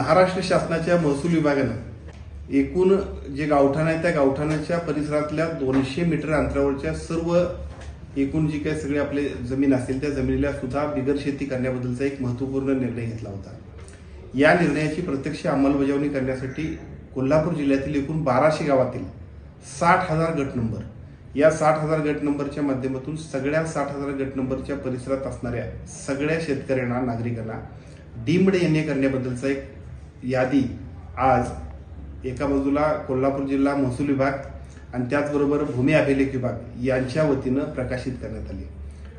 महाराष्ट्र शासनाच्या महसूल विभागानं एकूण जे गावठाण आहे त्या गावठाणाच्या परिसरातल्या 200 मीटर अंतरावरच्या सर्व एकूण जी काही सगळे आपले जमीन असेल त्या जमिनीला सुद्धा बिगर शेती करण्याबद्दलचा एक महत्त्वपूर्ण निर्णय घेतला होता। या निर्णयाची प्रत्यक्ष अंमलबजावणी करण्यासाठी कोल्हापूर जिल्ह्यातील एकूण 1200 गावातील 60,000 गट नंबर, या 60,000 गट नंबरच्या माध्यमातून सगळ्या 60,000 गट नंबरच्या परिसरात असणाऱ्या सगळ्या शेतकऱ्यांना, नागरिकांना डीम्ड एनए करण्याबद्दलचा एक यादी आज एका बाजूला कोल्हापूर जिल्हा महसूल विभाग आणि त्याचबरोबर भूमी अभिलेख विभाग यांच्या वतीनं प्रकाशित करण्यात आली।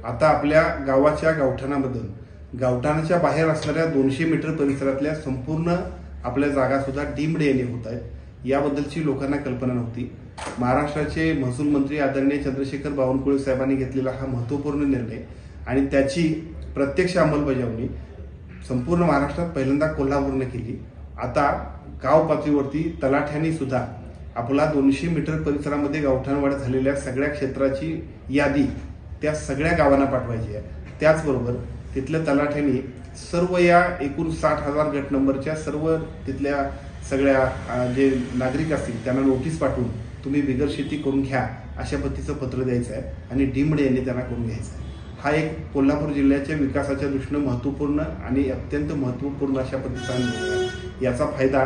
आता आपल्या गावाच्या गावठाणामधून गावठाणाच्या बाहेर असणाऱ्या 200 मीटर परिसरातल्या संपूर्ण आपल्या जागा सुद्धा डीम्ड एनए होत आहेत। याबद्दलची लोकांना कल्पना नव्हती। महाराष्ट्राचे महसूल मंत्री आदरणीय चंद्रशेखर बावनकुळे साहेबांनी घेतलेला हा महत्त्वपूर्ण निर्णय आणि त्याची प्रत्यक्ष अंमलबजावणी संपूर्ण महाराष्ट्रात पहिल्यांदा कोल्हापूरने केली। आता गाव पातळीवरती तलाठ्यांनी सुद्धा आपला 200 मीटर परिसरामध्ये गावठाणवाढ झालेल्या सगळ्या क्षेत्राची यादी त्या सगळ्या गावांना पाठवायची आहे। त्याचबरोबर तिथल्या तलाठ्यांनी सर्व या एकूण 60,000 गट नंबरच्या सर्व तिथल्या सगळ्या जे नागरिक असतील त्यांना नोटीस पाठवून तुम्ही बिगर शेती करून घ्या अशा पद्धतीचं पत्र द्यायचं आहे आणि डीम्ड एनए त्यांना करून घ्यायचं आहे। हा एक कोल्हापूर जिल्ह्याच्या विकासाच्या दृष्टीने महत्त्वपूर्ण आणि अत्यंत महत्त्वपूर्ण अशा पद्धतीचा निर्णय आहे। याचा फायदा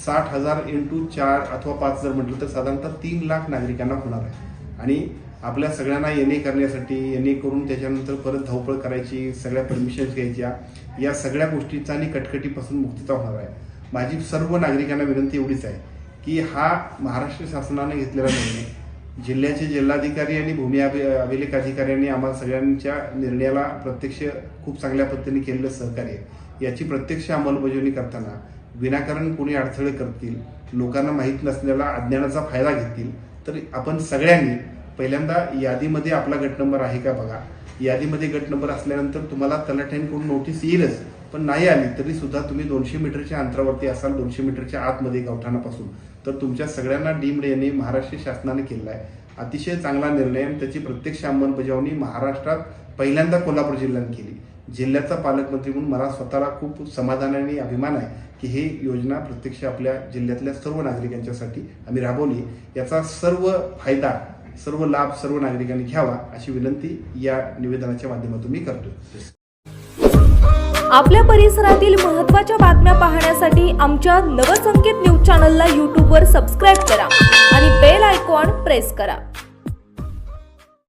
60,000 × 4 अथवा 5 जर म्हटलं तर साधारणतः 3 लाख नागरिकांना होणार आहे आणि आपल्या सगळ्यांना एनए करण्यासाठी एनए करून त्याच्यानंतर परत धावपळ करायची, सगळ्या परमिशन्स घ्यायच्या, या सगळ्या गोष्टीचा आणि कटकटीपासून मुक्तता होणार आहे। माझी सर्व नागरिकांना विनंती एवढीच आहे की हा महाराष्ट्र शासनाने घेतलेला निर्णय जिल्ह्याचे जिल्हाधिकारी आणि भूमी अभिलेख अधिकाऱ्यांनी आम्हाला सगळ्यांच्या निर्णयाला प्रत्यक्ष खूप चांगल्या पद्धतीने केलेलं सहकार्य, याची प्रत्यक्ष अंमलबजावणी करताना विनाकारण कोणी अडथळे करतील, लोकांना माहीत नसलेला अज्ञानाचा फायदा घेतील, तर आपण सगळ्यांनी पहिल्यांदा यादीमध्ये आपला गट नंबर आहे का बघा। यादीमध्ये गट नंबर असल्यानंतर तुम्हाला तलाठ्यांकडून नोटीस येईलच, पण नाही आली तरी सुद्धा तुम्ही 200 मीटरच्या अंतरावरती असाल, 200 मीटरच्या आतमध्ये गावठाणापासून, तर तुमच्या सगळ्यांना डीम्ड एनए महाराष्ट्र शासनाने केलेला आहे। अतिशय चांगला निर्णय आणि त्याची प्रत्यक्ष अंमलबजावणी महाराष्ट्रात पहिल्यांदा कोल्हापूर जिल्ह्याने केली। जिल्ह्याचा पालकमंत्री म्हणून मला स्वतःला खूप समाधान आणि अभिमान आहे की ही योजना प्रत्यक्ष आपल्या जिल्ह्यातल्या सर्व नागरिकांच्यासाठी आम्ही राबवली। याचा सर्व फायदा, सर्व लाभ सर्व नागरिकांनी घ्यावा अशी विनंती या निवेदनाच्या माध्यमातून मी करतो। आपल्या परिसरातील महत्त्वाच्या बातम्या पाहण्यासाठी आमच्या नवसंकेत न्यूज चॅनलला यूट्यूबवर सबस्क्राईब करा आणि बेल आयकॉन प्रेस करा।